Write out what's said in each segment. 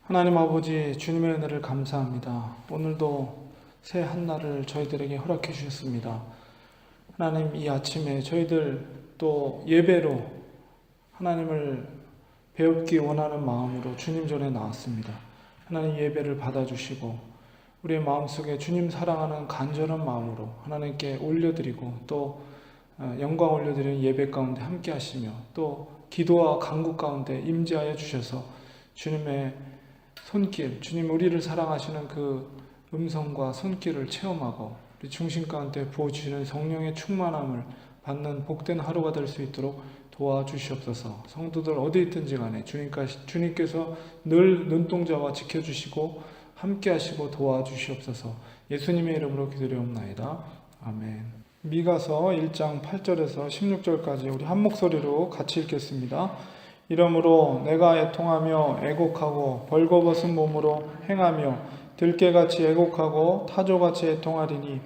하나님 아버지, 주님의 은혜를 감사합니다. 오늘도 새 한날을 저희들에게 허락해 주셨습니다. 하나님, 이 아침에 저희들 또 예배로 하나님을 배웁기 원하는 마음으로 주님 전에 나왔습니다. 하나님, 예배를 받아주시고 우리의 마음속에 주님 사랑하는 간절한 마음으로 하나님께 올려드리고 또 영광 올려드리는 예배 가운데 함께 하시며 또 기도와 간구 가운데 임재하여 주셔서 주님의 손길, 주님 우리를 사랑하시는 그 음성과 손길을 체험하고 우리 중심 가운데 부어주시는 성령의 충만함을 받는 복된 하루가 될 수 있도록 도와주시옵소서. 성도들 어디 있든지 간에 주님께서 늘 눈동자와 지켜주시고 함께 하시고 도와주시옵소서. 예수님의 이름으로 기도드리옵나이다. 아멘. 미가서 1장 8절에서 16절까지 우리 한 목소리로 같이 읽겠습니다. 이러므로 내가 애통하며 애곡하고 벌거벗은 몸으로 행하며 들깨같이 애곡하고 타조같이 애통하리니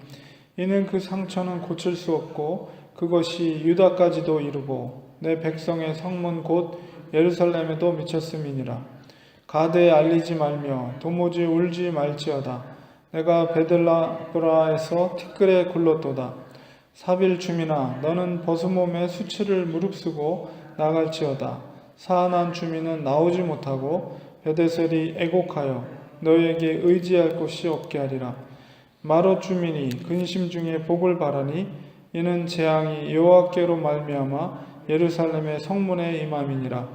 이는 그 상처는 고칠 수 없고 그것이 유다까지도 이르고 내 백성의 성문 곧 예루살렘에도 미쳤음이니라. 가대에 알리지 말며 도무지 울지 말지어다. 내가 베들라브라에서 티끌에 굴렀도다. 사빌 주민아, 너는 벗은몸에 수치를 무릅쓰고 나갈지어다. 사안한 주민은 나오지 못하고 베데셀이 애곡하여 너에게 의지할 곳이 없게 하리라. 마롯 주민이 근심 중에 복을 바라니 이는 재앙이 여호와께로 말미암아 예루살렘의 성문에 임함이니라.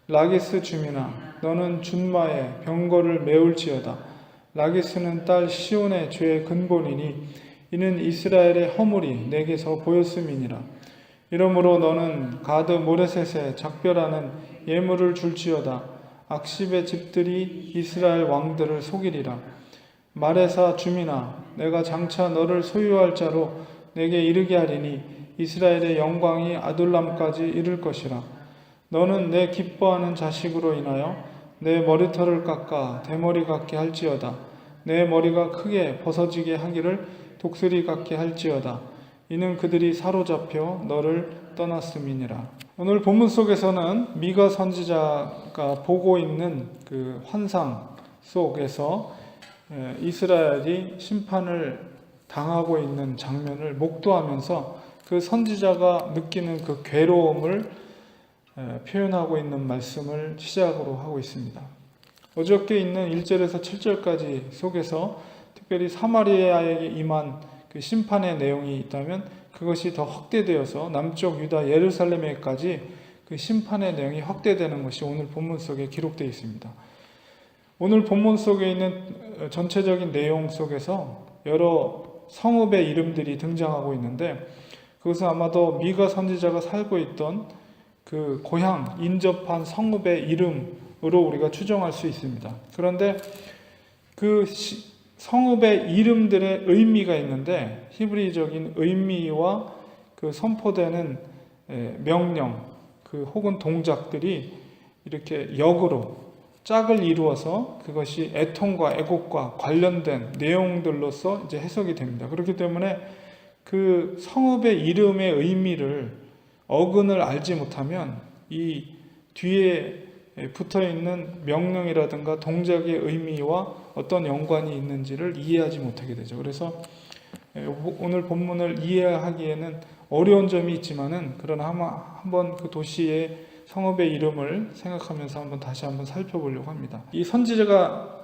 라기스 주민아, 너는 준마의 병거를 메울지어다. 라기스는 딸 시온의 죄의 근본이니 이는 이스라엘의 허물이 내게서 보였음이니라. 이러므로 너는 가드 모레셋에 작별하는 예물을 줄지어다. 악십의 집들이 이스라엘 왕들을 속이리라. 마레사 주민아, 내가 장차 너를 소유할 자로 내게 이르게 하리니 이스라엘의 영광이 아둘람까지 이를 것이라. 너는 내 기뻐하는 자식으로 인하여 내 머리털을 깎아 대머리 같게 할지어다. 내 머리가 크게 벗어지게 하기를 독수리 같게 할지어다. 이는 그들이 사로잡혀 너를 떠났음이니라. 오늘 본문 속에서는 미가 선지자가 보고 있는 그 환상 속에서 이스라엘이 심판을 당하고 있는 장면을 목도하면서 그 선지자가 느끼는 그 괴로움을 표현하고 있는 말씀을 시작으로 하고 있습니다. 어저께 있는 1절에서 7절까지 속에서 특별히 사마리아에게 임한 그 심판의 내용이 있다면 그것이 더 확대되어서 남쪽 유다 예루살렘에까지 그 심판의 내용이 확대되는 것이 오늘 본문 속에 기록되어 있습니다. 오늘 본문 속에 있는 전체적인 내용 속에서 여러 성읍의 이름들이 등장하고 있는데 그것은 아마도 미가 선지자가 살고 있던 그 고향 인접한 성읍의 이름으로 우리가 추정할 수 있습니다. 그런데 그 성읍의 이름들의 의미가 있는데 히브리적인 의미와 그 선포되는 명령 혹은 동작들이 이렇게 역으로 짝을 이루어서 그것이 애통과 애곡과 관련된 내용들로서 이제 해석이 됩니다. 그렇기 때문에 그 성읍의 이름의 의미를 어근을 알지 못하면 이 뒤에 붙어있는 명령이라든가 동작의 의미와 어떤 연관이 있는지를 이해하지 못하게 되죠. 그래서 오늘 본문을 이해하기에는 어려운 점이 있지만은 그러나 한번 그 도시의 성읍의 이름을 생각하면서 다시 한번 살펴보려고 합니다. 이 선지자가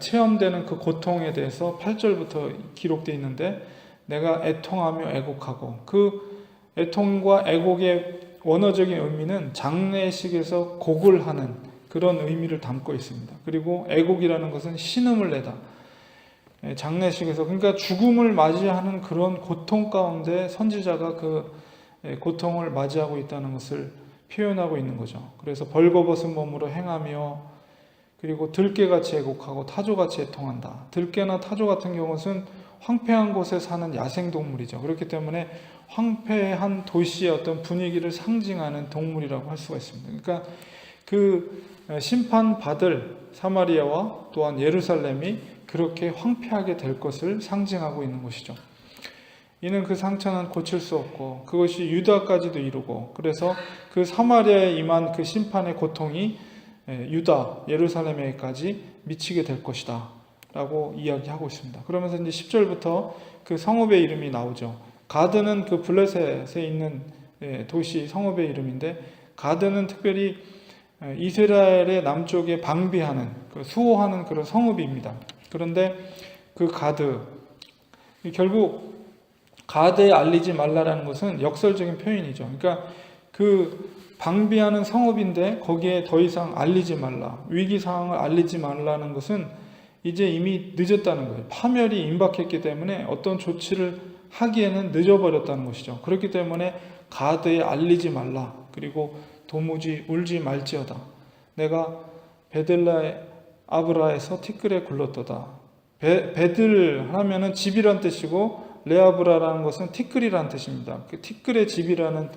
체험되는 그 고통에 대해서 8절부터 기록되어 있는데 내가 애통하며 애곡하고 그 애통과 애곡의 원어적인 의미는 장례식에서 곡을 하는 그런 의미를 담고 있습니다. 그리고 애곡이라는 것은 신음을 내다. 장례식에서 그러니까 죽음을 맞이하는 그런 고통 가운데 선지자가 그 고통을 맞이하고 있다는 것을 표현하고 있는 거죠. 그래서 벌거벗은 몸으로 행하며 그리고 들깨같이 애곡하고 타조같이 애통한다. 들깨나 타조 같은 경우는 황폐한 곳에 사는 야생동물이죠. 그렇기 때문에 황폐한 도시의 어떤 분위기를 상징하는 동물이라고 할 수가 있습니다. 그러니까 그 심판받을 사마리아와 또한 예루살렘이 그렇게 황폐하게 될 것을 상징하고 있는 것이죠. 이는 그 상처는 고칠 수 없고 그것이 유다까지도 이루고 그래서 그 사마리아에 임한 그 심판의 고통이 유다 예루살렘에까지 미치게 될 것이다 라고 이야기하고 있습니다. 그러면서 이제 10절부터 그 성읍의 이름이 나오죠. 가드는 그 블레셋에 있는 도시 성읍의 이름인데, 가드는 특별히 이스라엘의 남쪽에 방비하는, 수호하는 그런 성읍입니다. 그런데 그 가드, 결국 가드에 알리지 말라라는 것은 역설적인 표현이죠. 그러니까 그 방비하는 성읍인데 거기에 더 이상 알리지 말라, 위기상황을 알리지 말라는 것은 이제 이미 늦었다는 거예요. 파멸이 임박했기 때문에 어떤 조치를 하기에는 늦어버렸다는 것이죠. 그렇기 때문에 가드에 알리지 말라. 그리고 도무지 울지 말지어다. 내가 베들라의 아브라에서 티끌에 굴렀도다. 베들 하면은 집이란 뜻이고, 레아브라라는 것은 티끌이라는 뜻입니다. 그 티끌의 집이라는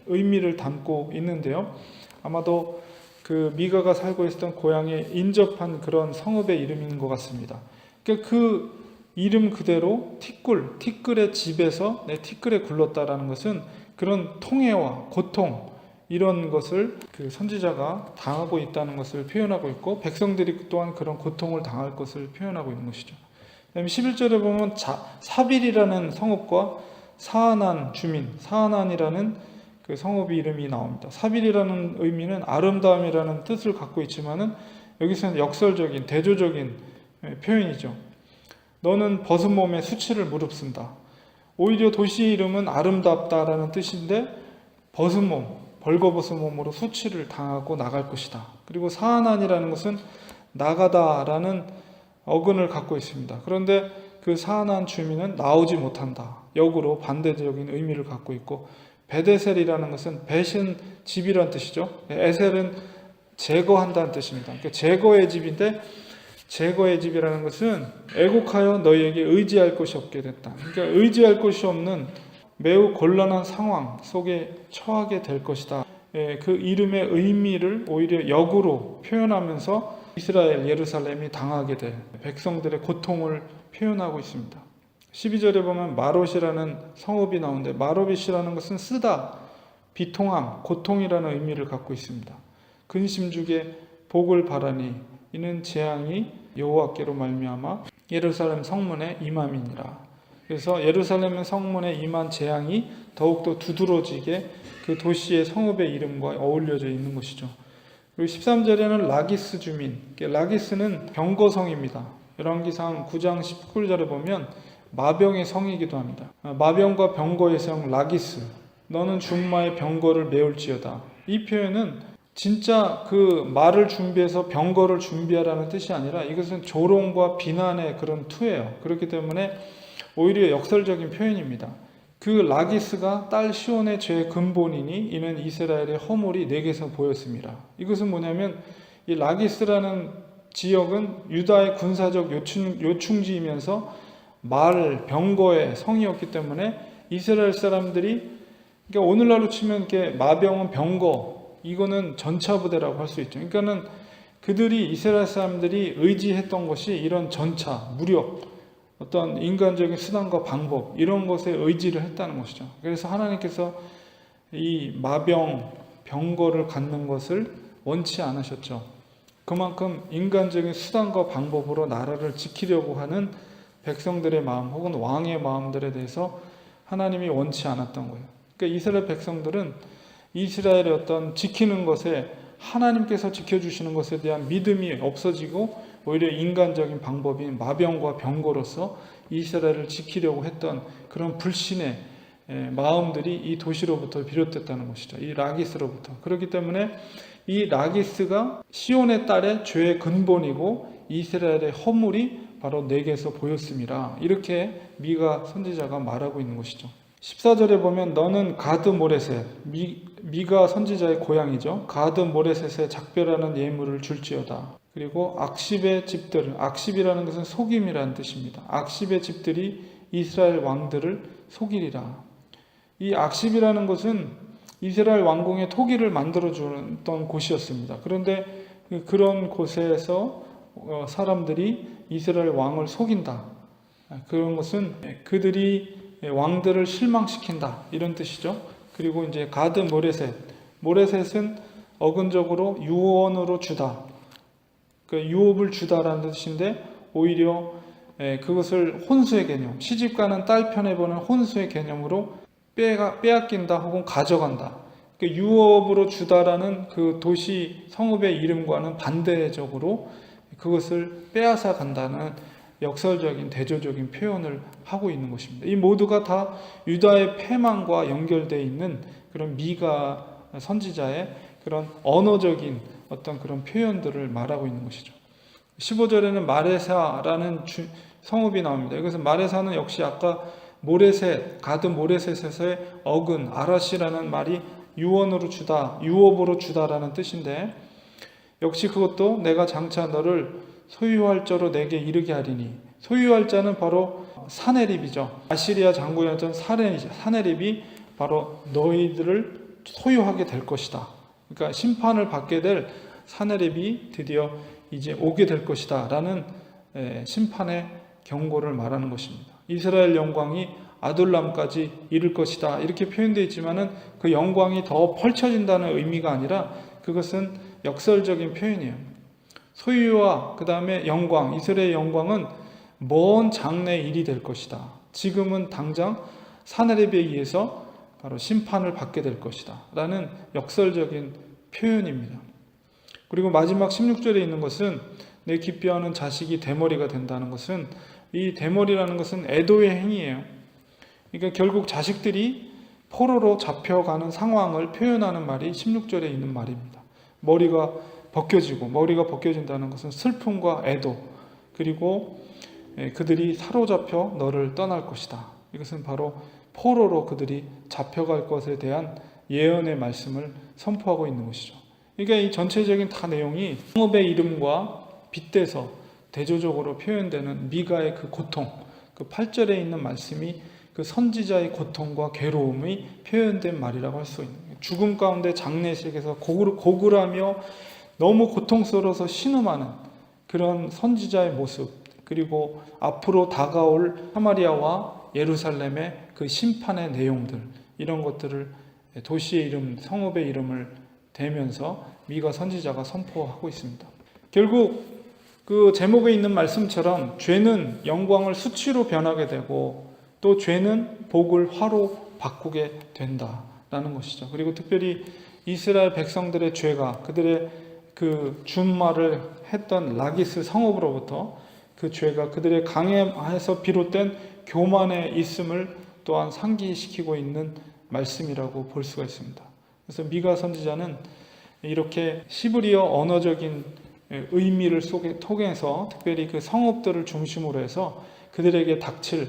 의미를 담고 있는데요. 아마도 그 미가가 살고 있었던 고향에 인접한 그런 성읍의 이름인 것 같습니다. 그러니까 그 이름 그대로 티끌의 집에서 내 티끌에 굴렀다라는 것은 그런 통해와 고통, 이런 것을 그 선지자가 당하고 있다는 것을 표현하고 있고, 백성들이 또한 그런 고통을 당할 것을 표현하고 있는 것이죠. 그다음에 11절에 보면 사빌이라는 성읍과 사하난 주민, 사하난이라는 그 성읍의 이름이 나옵니다. 사빌이라는 의미는 아름다움이라는 뜻을 갖고 있지만은 여기서는 역설적인, 대조적인 표현이죠. 너는 벗은 몸에 수치를 무릅쓴다. 오히려 도시 이름은 아름답다라는 뜻인데, 벗은 몸, 벌거벗은 몸으로 수치를 당하고 나갈 것이다. 그리고 사하난이라는 것은 나가다라는 어근을 갖고 있습니다. 그런데 그 사하난 주민은 나오지 못한다. 역으로 반대적인 의미를 갖고 있고, 베데셀이라는 것은 벳은 집이란 뜻이죠. 에셀은 제거한다는 뜻입니다. 그러니까 제거의 집인데, 제거의 집이라는 것은 애곡하여 너희에게 의지할 것이 없게 됐다. 그러니까 의지할 것이 없는 매우 곤란한 상황 속에 처하게 될 것이다. 그 이름의 의미를 오히려 역으로 표현하면서 이스라엘 예루살렘이 당하게 될 백성들의 고통을 표현하고 있습니다. 12절에 보면 마롯이라는 성읍이 나오는데, 마롯이라는 것은 쓰다, 비통함, 고통이라는 의미를 갖고 있습니다. 근심중에 복을 바라니 이는 재앙이 여호와께로 말미암아 예루살렘 성문에 임함이니라. 그래서 예루살렘 성문에 임한 재앙이 더욱더 두드러지게 그 도시의 성읍의 이름과 어울려져 있는 것이죠. 그리고 13절에는 라기스 주민, 라기스는 병거성입니다. 열왕기상 9장 19절에 보면 마병의 성이기도 합니다. 마병과 병거의 성 라기스, 너는 준마의 병거를 메울지어다. 이 표현은 진짜 그 말을 준비해서 병거를 준비하라는 뜻이 아니라 이것은 조롱과 비난의 그런 투예요. 그렇기 때문에 오히려 역설적인 표현입니다. 그 라기스가 딸 시온의 죄의 근본이니 이는 이스라엘의 허물이 내게서 보였습니다. 이것은 뭐냐면, 이 라기스라는 지역은 유다의 군사적 요충지이면서 말, 병거의 성이었기 때문에 이스라엘 사람들이, 그러니까 오늘날로 치면 이렇게 마병은 병거, 이거는 전차부대라고 할 수 있죠. 그러니까는 그들이, 이스라엘 사람들이 의지했던 것이 이런 전차, 무력, 어떤 인간적인 수단과 방법, 이런 것에 의지를 했다는 것이죠. 그래서 하나님께서 이 마병, 병거를 갖는 것을 원치 않으셨죠. 그만큼 인간적인 수단과 방법으로 나라를 지키려고 하는 백성들의 마음, 혹은 왕의 마음들에 대해서 하나님이 원치 않았던 거예요. 그러니까 이스라엘 백성들은 이스라엘의 어떤 지키는 것에, 하나님께서 지켜주시는 것에 대한 믿음이 없어지고 오히려 인간적인 방법인 마병과 병거로서 이스라엘을 지키려고 했던 그런 불신의 마음들이 이 도시로부터 비롯됐다는 것이죠. 이 라기스로부터. 그렇기 때문에 이 라기스가 시온의 딸의 죄의 근본이고 이스라엘의 허물이 바로 내게서 보였음이라, 이렇게 미가 선지자가 말하고 있는 것이죠. 14절에 보면 너는 가드 모레셋, 미가 선지자의 고향이죠. 가드 모레셋에 작별하는 예물을 줄지어다. 그리고 악십의 집들, 악십이라는 것은 속임이라는 뜻입니다. 악십의 집들이 이스라엘 왕들을 속이리라. 이 악십이라는 것은 이스라엘 왕궁의 토기를 만들어주던 곳이었습니다. 그런데 그런 곳에서 사람들이 이스라엘 왕을 속인다. 그런 것은 그들이 왕들을 실망시킨다, 이런 뜻이죠. 그리고 이제 가드 모레셋, 모레셋은 어근적으로 유언으로 주다. 그 유업을 주다라는 뜻인데 오히려 그것을 혼수의 개념, 시집가는 딸 편에 보는 혼수의 개념으로 빼앗긴다 혹은 가져간다. 그 유업으로 주다라는 그 도시 성읍의 이름과는 반대적으로 그것을 빼앗아 간다는 역설적인 대조적인 표현을 하고 있는 것입니다. 이 모두가 다 유다의 패망과 연결되어 있는 그런 미가 선지자의 그런 언어적인 어떤 그런 표현들을 말하고 있는 것이죠. 15절에는 마레사라는 성읍이 나옵니다. 여기서 마레사는 역시 아까 모레셋, 가드 모레셋에서의 어근, 아라시라는 말이 유언으로 주다, 유업으로 주다라는 뜻인데 역시 그것도 내가 장차 너를 소유할 자로 내게 이르게 하리니, 소유할 자는 바로 사네립이죠. 아시리아 장군이었던 사네립이 바로 너희들을 소유하게 될 것이다. 그러니까 심판을 받게 될 사네립이 드디어 이제 오게 될 것이다 라는 심판의 경고를 말하는 것입니다. 이스라엘 영광이 아둘람까지 이를 것이다 이렇게 표현되어 있지만은 그 영광이 더 펼쳐진다는 의미가 아니라 그것은 역설적인 표현이에요. 소유와 그 다음에 영광, 이스라엘의 영광은 먼 장래의 일이 될 것이다. 지금은 당장 사네립에 의해서 바로 심판을 받게 될 것이다 라는 역설적인 표현입니다. 그리고 마지막 16절에 있는 것은 내 기뻐하는 자식이 대머리가 된다는 것은, 이 대머리라는 것은 애도의 행위예요. 그러니까 결국 자식들이 포로로 잡혀가는 상황을 표현하는 말이 16절에 있는 말입니다. 머리가 벗겨진다는 것은 슬픔과 애도, 그리고 그들이 사로잡혀 너를 떠날 것이다. 이것은 바로 포로로 그들이 잡혀갈 것에 대한 예언의 말씀을 선포하고 있는 것이죠. 그러니까 이 전체적인 다 내용이 성읍의 이름과 빗대서 대조적으로 표현되는 미가의 그 고통, 그 8절에 있는 말씀이 그 선지자의 고통과 괴로움이 표현된 말이라고 할 수 있는 거예요. 죽음 가운데 장례식에서 고글하며 너무 고통스러워서 신음하는 그런 선지자의 모습, 그리고 앞으로 다가올 사마리아와 예루살렘의 그 심판의 내용들, 이런 것들을 도시의 이름, 성읍의 이름을 대면서 미가 선지자가 선포하고 있습니다. 결국 그 제목에 있는 말씀처럼 죄는 영광을 수치로 변하게 되고 또 죄는 복을 화로 바꾸게 된다라는 것이죠. 그리고 특별히 이스라엘 백성들의 죄가 그들의 그 준말을 했던 라기스 성읍으로부터 그 죄가 그들의 강해에서 비롯된 교만의 있음을 또한 상기시키고 있는 말씀이라고 볼 수가 있습니다. 그래서 미가 선지자는 이렇게 시브리어 언어적인 의미를 통해서 특별히 그 성읍들을 중심으로 해서 그들에게 닥칠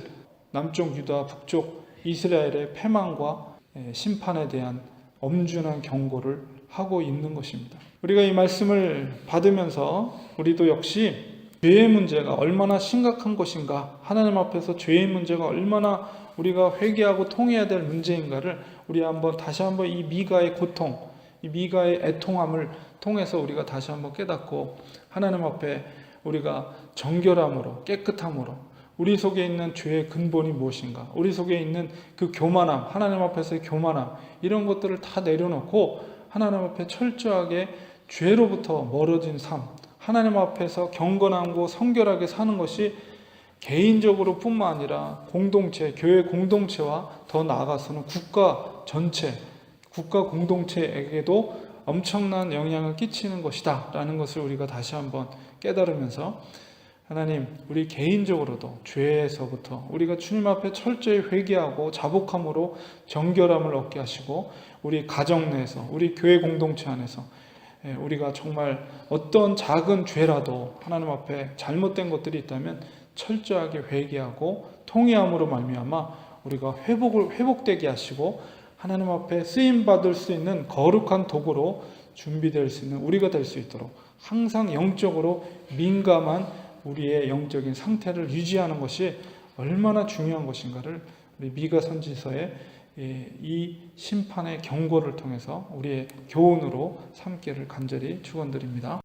남쪽 유다, 북쪽 이스라엘의 패망과 심판에 대한 엄중한 경고를 하고 있는 것입니다. 우리가 이 말씀을 받으면서 우리도 역시 죄의 문제가 얼마나 심각한 것인가, 하나님 앞에서 죄의 문제가 얼마나 우리가 회개하고 통해야 될 문제인가를 우리 다시 한번 이 미가의 고통, 이 미가의 애통함을 통해서 우리가 다시 한번 깨닫고 하나님 앞에 우리가 정결함으로, 깨끗함으로 우리 속에 있는 죄의 근본이 무엇인가, 우리 속에 있는 그 교만함, 하나님 앞에서의 교만함, 이런 것들을 다 내려놓고 하나님 앞에 철저하게 죄로부터 멀어진 삶, 하나님 앞에서 경건하고 성결하게 사는 것이 개인적으로 뿐만 아니라 공동체, 교회 공동체와 더 나아가서는 국가 전체, 국가 공동체에게도 엄청난 영향을 끼치는 것이다 라는 것을 우리가 다시 한번 깨달으면서 하나님, 우리 개인적으로도 죄에서부터 우리가 주님 앞에 철저히 회개하고 자복함으로 정결함을 얻게 하시고 우리 가정 내에서, 우리 교회 공동체 안에서 우리가 정말 어떤 작은 죄라도 하나님 앞에 잘못된 것들이 있다면 철저하게 회개하고 통회함으로 말미암아 우리가 회복되게 하시고 하나님 앞에 쓰임받을 수 있는 거룩한 도구로 준비될 수 있는 우리가 될 수 있도록 항상 영적으로 민감한 우리의 영적인 상태를 유지하는 것이 얼마나 중요한 것인가를 우리 미가 선지서의 이 심판의 경고를 통해서 우리의 교훈으로 삼기를 간절히 축원드립니다.